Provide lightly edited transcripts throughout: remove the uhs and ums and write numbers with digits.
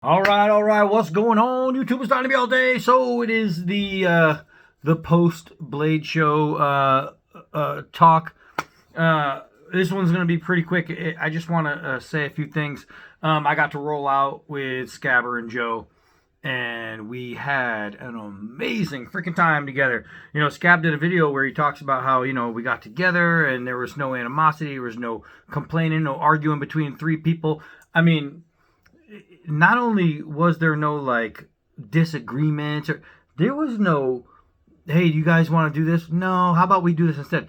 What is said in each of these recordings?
All right. What's going on? YouTube is starting to be all day. So it is the post Blade Show talk. This one's gonna be pretty quick. I just want to say a few things. I got to roll out with Scabber and Joe, and we had an amazing freaking time together. You know, Scab did a video where he talks about how we got together and there was no animosity, there was no complaining, no arguing between three people. I mean, not only was there no like disagreements, or there was no, hey, do you guys want to do this? No, how about we do this instead?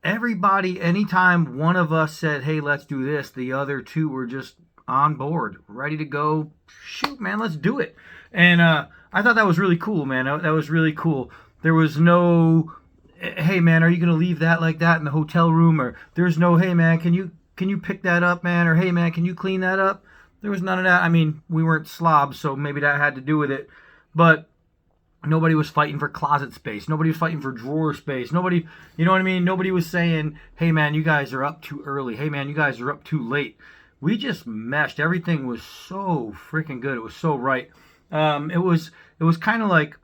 Everybody, anytime one of us said, hey, let's do this, the other two were just on board, ready to go. Shoot, man, let's do it. And I thought that was really cool, man. That was really cool. There was no, hey, man, are you gonna leave that like that in the hotel room? Or there's no, hey, man, can you pick that up, man? Or hey, man, can you clean that up? There was none of that. I mean, we weren't slobs, so maybe that had to do with it. But nobody was fighting for closet space. Nobody was fighting for drawer space. Nobody, you know what I mean? Nobody was saying, hey, man, you guys are up too early. Hey, man, you guys are up too late. We just meshed. Everything was so freaking good. It was so right. It was kind of like,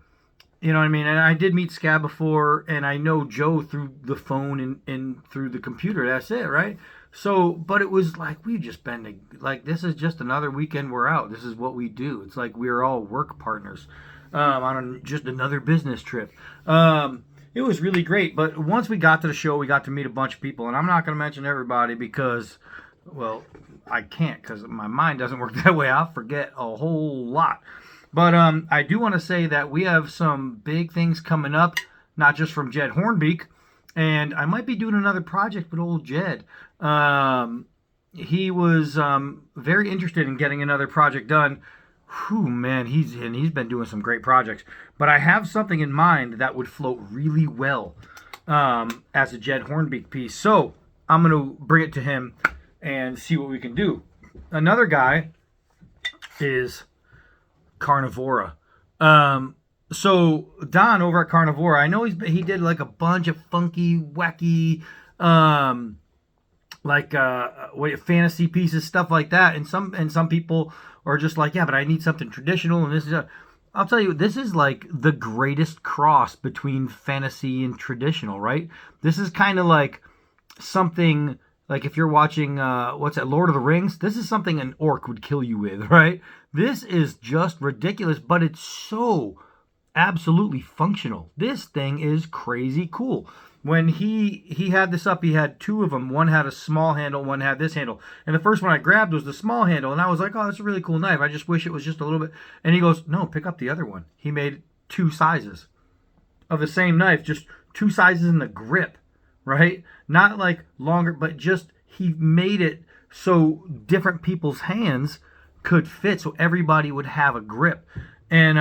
you know what I mean? And I did meet Scab before, and I know Joe through the phone and through the computer. That's it, right? So, but it was like we've just been like, this is just another weekend we're out. This is what we do. It's like we're all work partners on just another business trip. It was really great. But once we got to the show, we got to meet a bunch of people, and I'm not going to mention everybody because, well, I can't because my mind doesn't work that way. I'll forget a whole lot. But I do want to say that we have some big things coming up, not just from Jed Hornbeak, and I might be doing another project with old Jed. He was very interested in getting another project done. Whew, man, he's been doing some great projects. But I have something in mind that would float really well as a Jed Hornbeak piece. So I'm going to bring it to him and see what we can do. Another guy is Carnivora. So Don over at Carnivora, I know he did like a bunch of funky, wacky, like fantasy pieces, stuff like that. And some people are just like, yeah, but I need something traditional. And I'll tell you, this is like the greatest cross between fantasy and traditional, right? This is kind of like something like if you're watching what's that, Lord of the Rings. This is something an orc would kill you with, right? This is just ridiculous, but it's so absolutely functional. This thing is crazy cool. When he had this up, he had two of them. One had a small handle, one had this handle. And the first one I grabbed was the small handle, and I was like, oh, that's a really cool knife. I just wish it was just a little bit. And he goes, no, pick up the other one. He made two sizes of the same knife, just two sizes in the grip, right? Not like longer, but just he made it so different people's hands could fit, so everybody would have a grip. And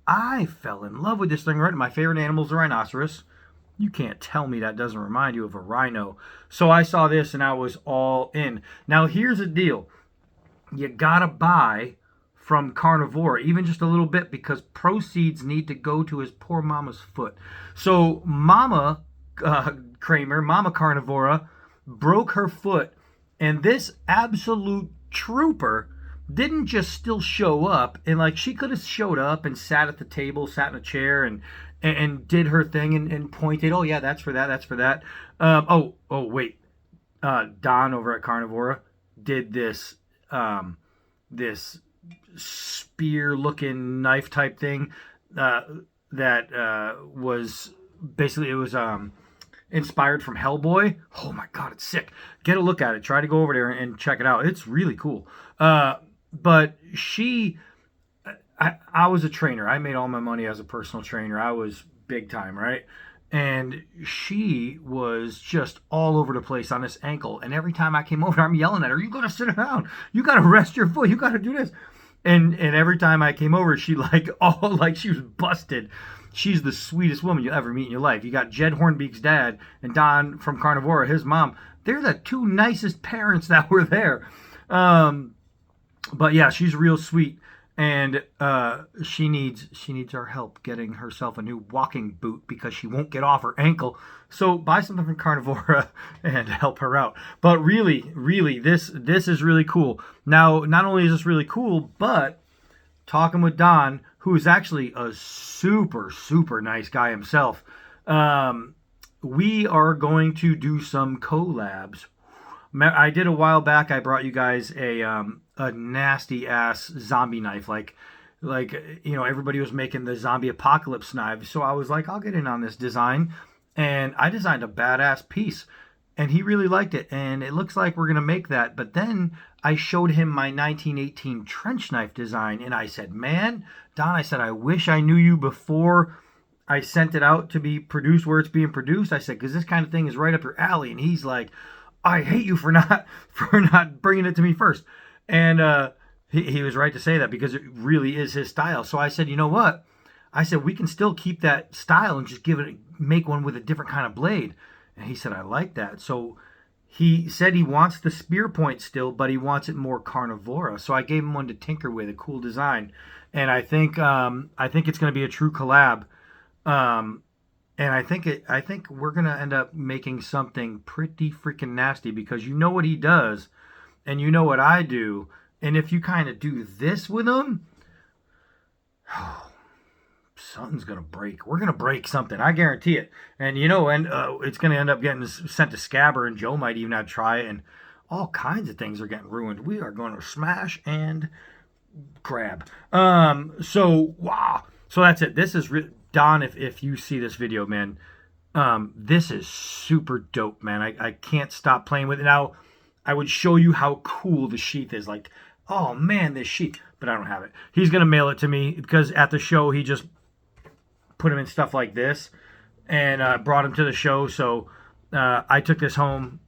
I fell in love with this thing, right? My favorite animal is a rhinoceros. You can't tell me that doesn't remind you of a rhino. So I saw this and I was all in. Now here's the deal. You gotta buy from Carnivora, even just a little bit, because proceeds need to go to his poor mama's foot. So Mama Kramer, Mama Carnivora, broke her foot, and this absolute trooper didn't just still show up, and like she could have showed up and sat at the table, sat in a chair, and did her thing and pointed, oh yeah, that's for that, that's for that. Wait, Don over at Carnivora did this spear looking knife type thing that was basically, it was inspired from Hellboy. Oh my god, it's sick. Get a look at it. Try to go over there and check it out. It's really cool. But I was a trainer. I made all my money as a personal trainer. I was big time, right? And she was just all over the place on this ankle. And every time I came over, I'm yelling at her, you gotta sit down. You gotta rest your foot. You gotta do this. And every time I came over, she like all like she was busted. She's the sweetest woman you'll ever meet in your life. You got Jed Hornbeak's dad and Don from Carnivora, his mom. They're the two nicest parents that were there. But yeah, she's real sweet. and she needs our help getting herself a new walking boot because she won't get off her ankle. So buy something from Carnivora and help her out. But really, this is really cool. Now, not only is this really cool, but talking with Don, who is actually a super nice guy himself, we are going to do some collabs. I did a while back. I brought you guys a nasty ass zombie knife, like everybody was making the zombie apocalypse knives. So I was like, I'll get in on this design, and I designed a badass piece, and he really liked it. And it looks like we're gonna make that. But then I showed him my 1918 trench knife design, and I said, man, Don, I said, I wish I knew you before I sent it out to be produced where it's being produced. I said, because this kind of thing is right up your alley. And he's like, I hate you for not bringing it to me first. And he was right to say that, because it really is his style. So I said, you know what? I said, we can still keep that style and just make one with a different kind of blade. And he said, I like that. So he said he wants the spear point still, but he wants it more Carnivora. So I gave him one to tinker with, a cool design. And I think it's going to be a true collab. And I think we're gonna end up making something pretty freaking nasty, because you know what he does, and you know what I do, and if you kind of do this with him, something's gonna break. We're gonna break something, I guarantee it. And it's gonna end up getting sent to Scabber, and Joe might even have to try it, and all kinds of things are getting ruined. We are going to smash and grab. So wow. So that's it. This is Don, if you see this video, man, this is super dope, man. I can't stop playing with it. Now, I would show you how cool the sheath is. Like, oh, man, this sheath. But I don't have it. He's going to mail it to me, because at the show, he just put him in stuff like this and brought him to the show. So I took this home,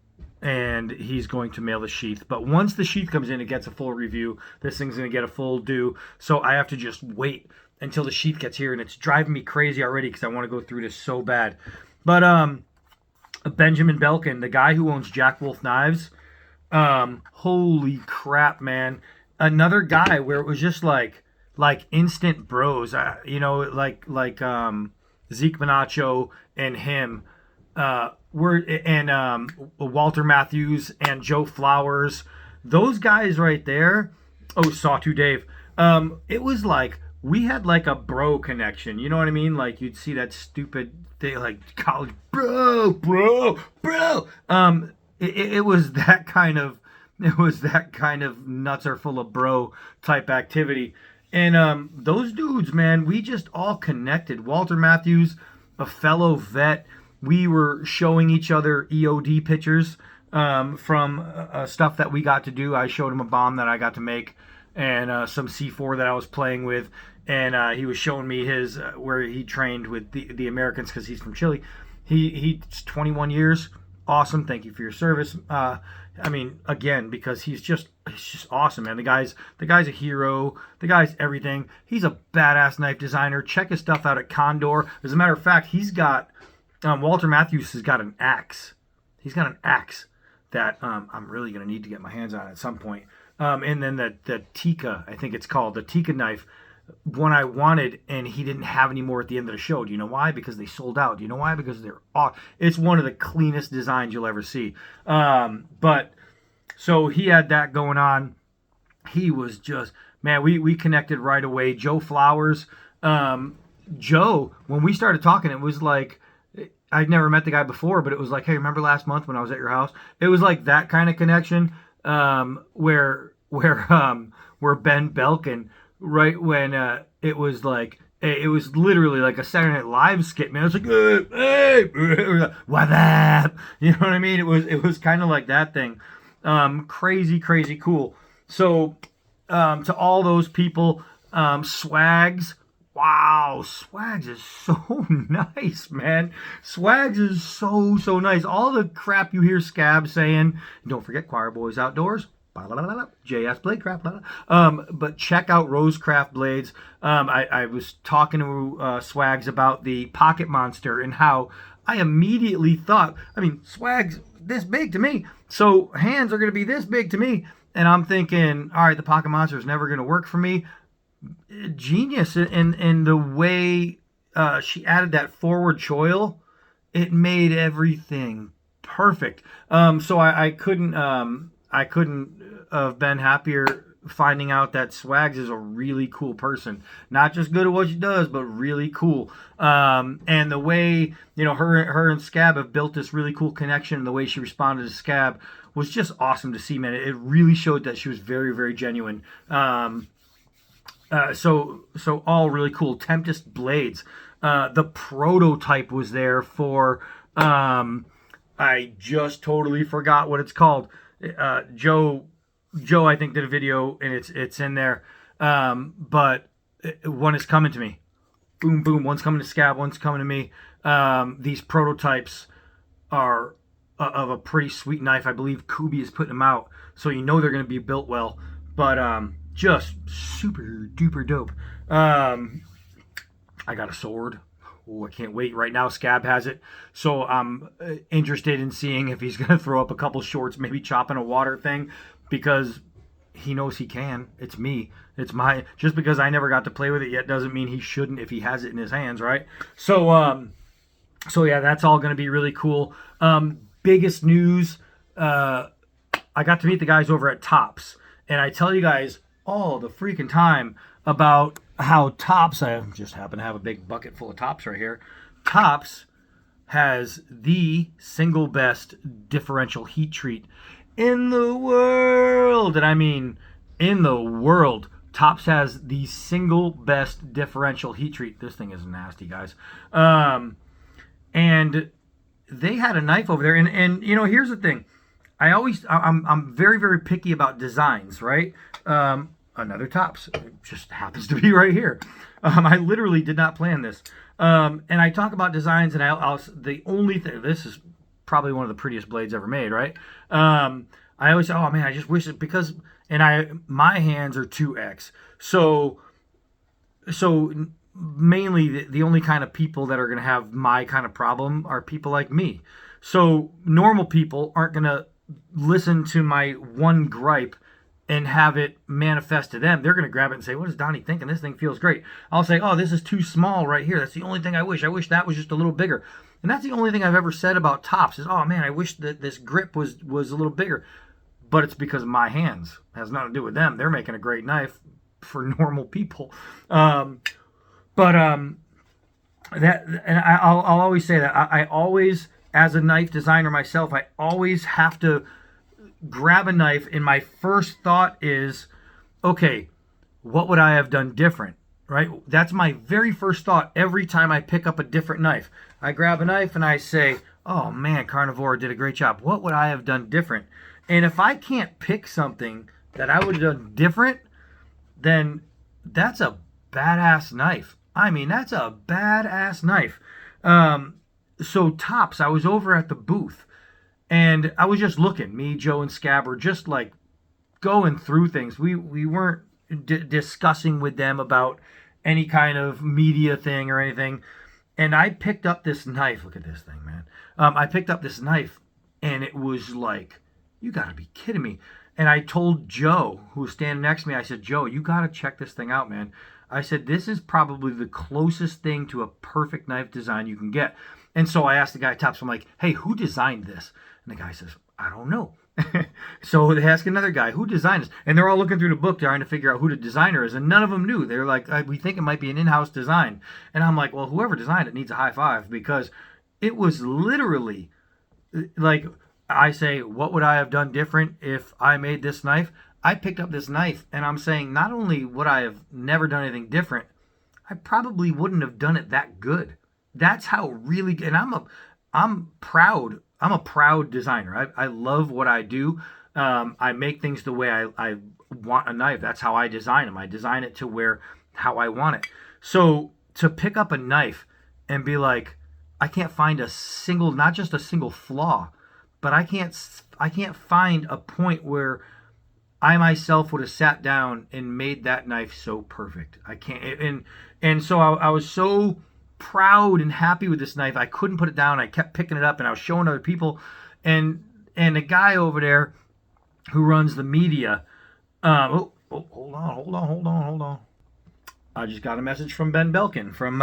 and he's going to mail the sheath. But once the sheath comes in, it gets a full review. This thing's going to get a full due. So I have to just wait until the sheath gets here, and it's driving me crazy already, because I want to go through this so bad. But Benjamin Belkin, the guy who owns Jack Wolf Knives, holy crap, man! Another guy where it was just like instant bros, like Zeke Manacho and him, Walter Matthews and Joe Flowers, those guys right there. Oh, Sawtooth Dave. It was like, we had like a bro connection, you know what I mean? Like, you'd see that stupid thing, like college bro. It was that kind of nuts are full of bro type activity. And those dudes, man, we just all connected. Walter Matthews, a fellow vet, we were showing each other EOD pictures from stuff that we got to do. I showed him a bomb that I got to make, and some C4 that I was playing with, and he was showing me his where he trained with the Americans, because he's from Chile. He's 21 years. Awesome. Thank you for your service. I mean, again, because he's just awesome, man. The guy's a hero. The guy's everything. He's a badass knife designer. Check his stuff out at Condor. As a matter of fact, he's got Walter Matthews has got an axe. He's got an axe that I'm really gonna need to get my hands on at some point. And then the Tika, I think it's called, the Tika knife, one I wanted, and he didn't have any more at the end of the show. Do you know why? Because they sold out. Do you know why? Because they're off. It's one of the cleanest designs you'll ever see. But so he had that going on. He was just, man, we connected right away. Joe Flowers, Joe, when we started talking, it was like, I'd never met the guy before, but it was like, hey, remember last month when I was at your house? It was like that kind of connection, where Ben Belkin, right when it was like, it was literally like a Saturday Night Live skit, man. It was like, hey, what up? You know what I mean? It was kind of like that thing. Crazy cool. So to all those people, Swags, wow, Swags is so nice, man. Swags is so nice. All the crap you hear Scab saying, don't forget Choir Boys Outdoors, JS Blade Craft, but check out Rosecraft blades. I was talking to Swags about the Pocket Monster, and how I immediately thought, I mean, Swags this big to me, so hands are going to be this big to me, and I'm thinking, all right, the Pocket Monster is never going to work for me. genius in the way she added that forward choil. It made everything perfect. So I couldn't have been happier finding out that Swags is a really cool person. Not just good at what she does, but really cool. And the way, her and Scab have built this really cool connection, and the way she responded to Scab was just awesome to see, man. It really showed that she was very, very genuine. So all really cool. Temptest blades. The prototype was there for. I just totally forgot what it's called. Joe, I think, did a video, and it's in there. But one is coming to me. Boom, boom. One's coming to Scab. One's coming to me. These prototypes are of a pretty sweet knife. I believe Kubi is putting them out, so they're going to be built well. But just super duper dope. I got a sword. Oh, I can't wait. Right now, Scab has it. So I'm interested in seeing if he's going to throw up a couple shorts, maybe chopping a water thing, because he knows he can. It's me. It's my. Just because I never got to play with it yet doesn't mean he shouldn't if he has it in his hands, right? So yeah, that's all going to be really cool. Biggest news. I got to meet the guys over at Tops, and I tell you guys all the freaking time about how Tops, I just happen to have a big bucket full of Tops right here. Tops has the single best differential heat treat in the world. And I mean, in the world. Tops has the single best differential heat treat. This thing is nasty, guys. And they had a knife over there. And here's the thing. I'm very, very picky about designs, right? Another Tops. It just happens to be right here. I literally did not plan this. And I talk about designs, and the only thing, this is probably one of the prettiest blades ever made, right? I always say, oh man, I just wish it, because, my hands are 2X. So mainly the only kind of people that are going to have my kind of problem are people like me. So normal people aren't going to listen to my one gripe and have it manifest to them. They're going to grab it and say, what is Donnie thinking? This thing feels great. I'll say, oh, this is too small right here. That's the only thing I wish. I wish that was just a little bigger. And that's the only thing I've ever said about Tops is, oh man, I wish that this grip was a little bigger. But it's because of my hands. It has nothing to do with them. They're making a great knife for normal people. I'll always say that. I always, as a knife designer myself, I always have to grab a knife, and my first thought is, okay, what would I have done different, right? That's my very first thought every time I pick up a different knife. I grab a knife and I say, oh man, Carnivora did a great job. What would I have done different? And if I can't pick something that I would have done different, then that's a badass knife. I mean, that's a badass knife. So Tops, I was over at the booth, and I was just looking. Me, Joe, and Scab were just like going through things. We weren't discussing with them about any kind of media thing or anything. And I picked up this knife. Look at this thing, man. I picked up this knife, and it was like, you got to be kidding me. And I told Joe, who was standing next to me, I said, Joe, you got to check this thing out, man. I said, this is probably the closest thing to a perfect knife design you can get. And so I asked the guy at Tops, I'm like, hey, who designed this? And the guy says, I don't know. So they ask another guy, who designed this? And they're all looking through the book trying to figure out who the designer is. And none of them knew. They're like, we think it might be an in-house design. And I'm like, well, whoever designed it needs a high five, because it was literally like, I say, what would I have done different if I made this knife? I picked up this knife, and I'm saying, not only would I have never done anything different, I probably wouldn't have done it that good. That's how really, and I'm proud. I'm a proud designer. I love what I do. I make things the way I want a knife. That's how I design them. I design it to where how I want it. So to pick up a knife and be like, I can't find a single, not just a single flaw, but I can't find a point where I myself would have sat down and made that knife so perfect. I can't. And so I was so proud and happy with this knife. I couldn't put it down. I kept picking it up, and I was showing other people. And the guy over there who runs the media, hold on. I just got a message from Ben Belkin from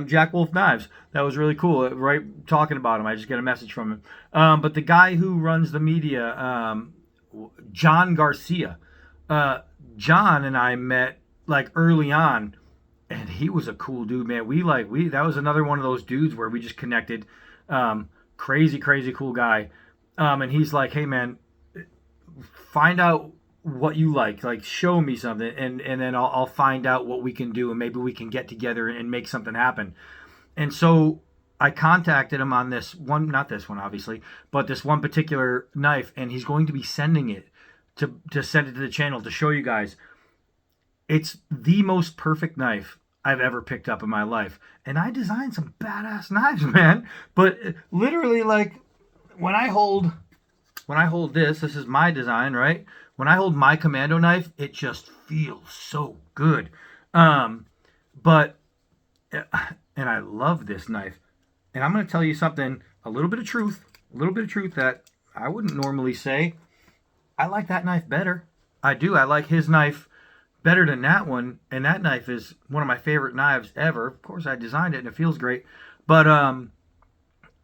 Jack Wolf Knives. That was really cool. Right, talking about him, I just get a message from him. But the guy who runs the media, John Garcia, John and I met like early on, and he was a cool dude, man. We that was another one of those dudes where we just connected. Crazy cool guy. And he's like, hey man, find out what you like show me something, and then I'll find out what we can do, and maybe we can get together and make something happen. And so I contacted him on this one, not this one obviously, but this one particular knife, and he's going to be sending it to send it to the channel to show you guys. It's the most perfect knife I've ever picked up in my life, and I designed some badass knives, man. But literally, like when I hold this is my design, right? When I hold my commando knife, it just feels so good. But and I love this knife. And I'm going to tell you something, a little bit of truth that I wouldn't normally say. I like that knife better. I do. I like his knife better than that one. And that knife is one of my favorite knives ever. Of course, I designed it and it feels great. But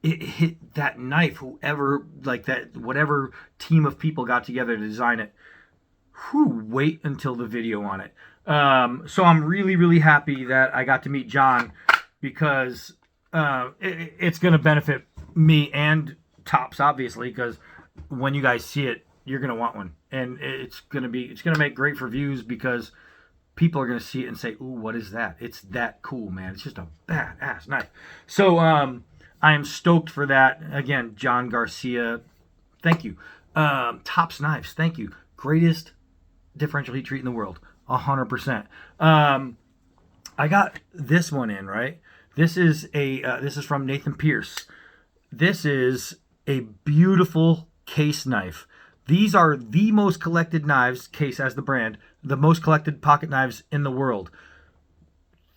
it hit that knife, whoever, like that, whatever team of people got together to design it. Wait until the video on it. So I'm really happy that I got to meet John, because it's going to benefit me and Tops, obviously, because when you guys see it, you're going to want one. And it's going to make great for views, because people are going to see it and say, ooh, what is that? It's that cool, man. It's just a badass knife. So I am stoked for that. Again, John Garcia, thank you. Tops Knives, thank you. Greatest differential heat treat in the world, 100%. I got this one in, right? This is from Nathan Pierce. This is a beautiful case knife. These are the most collected knives, Case as the brand, the most collected pocket knives in the world.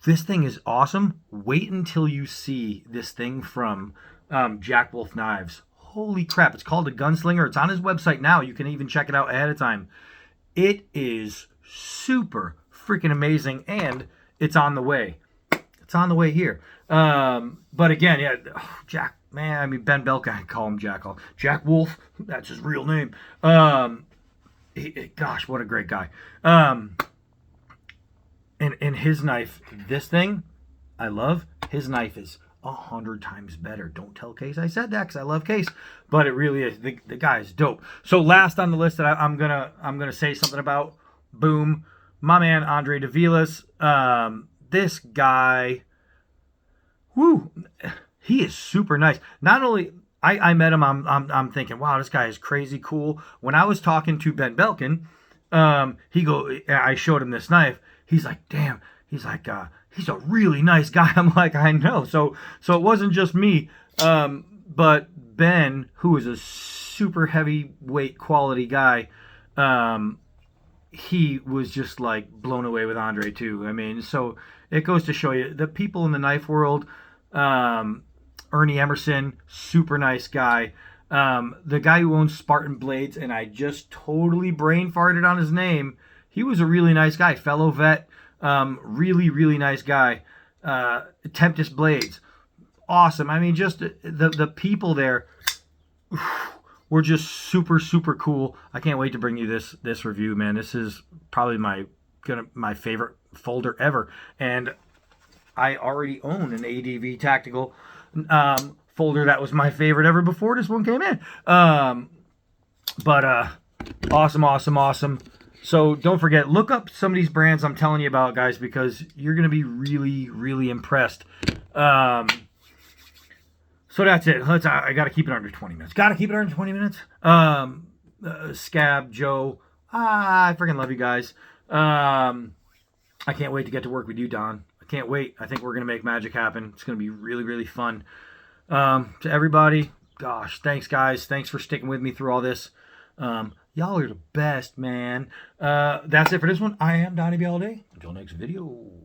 This thing is awesome. Wait until you see this thing from Jack Wolf Knives. Holy crap. It's called a Gunslinger. It's on his website now. You can even check it out ahead of time. It is super freaking amazing, and it's on the way. It's on the way here. But again, yeah, Jack, man, I mean, Ben Belkin, I call him Jack. Jack Wolf, that's his real name. Gosh, what a great guy. And his knife, this thing, I love. His knife is 100 times better. Don't tell Case I said that, because I love Case, but it really is. The guy is dope. So last on the list that I'm gonna say something about, boom, my man Andre Davilas. This guy, whoo, he is super nice. Not only I met him, I'm thinking, wow, this guy is crazy cool. When I was talking to Ben Belkin, I showed him this knife. He's like, damn. He's like, he's a really nice guy. I'm like, I know. So it wasn't just me, but Ben, who is a super heavyweight quality guy, he was just like blown away with Andre too. I mean, so it goes to show you the people in the knife world. Ernie Emerson, super nice guy. The guy who owns Spartan Blades, and I just totally brain farted on his name. He was a really nice guy, fellow vet. Really nice guy. Temptest Blades, awesome. I mean, just the people there were just super cool. I can't wait to bring you this review, man. This is probably my favorite folder ever, and I already own an ADV Tactical folder that was my favorite ever before this one came in. But awesome. So don't forget, look up some of these brands I'm telling you about, guys, because you're going to be really impressed. So that's it. I got to keep it under 20 minutes. Scab, Joe, I freaking love you guys. I can't wait to get to work with you, Don. I can't wait. I think we're going to make magic happen. It's going to be really fun. To everybody, gosh, thanks, guys. Thanks for sticking with me through all this. Y'all are the best, man. That's it for this one. I am Donnie B all day. Until next video.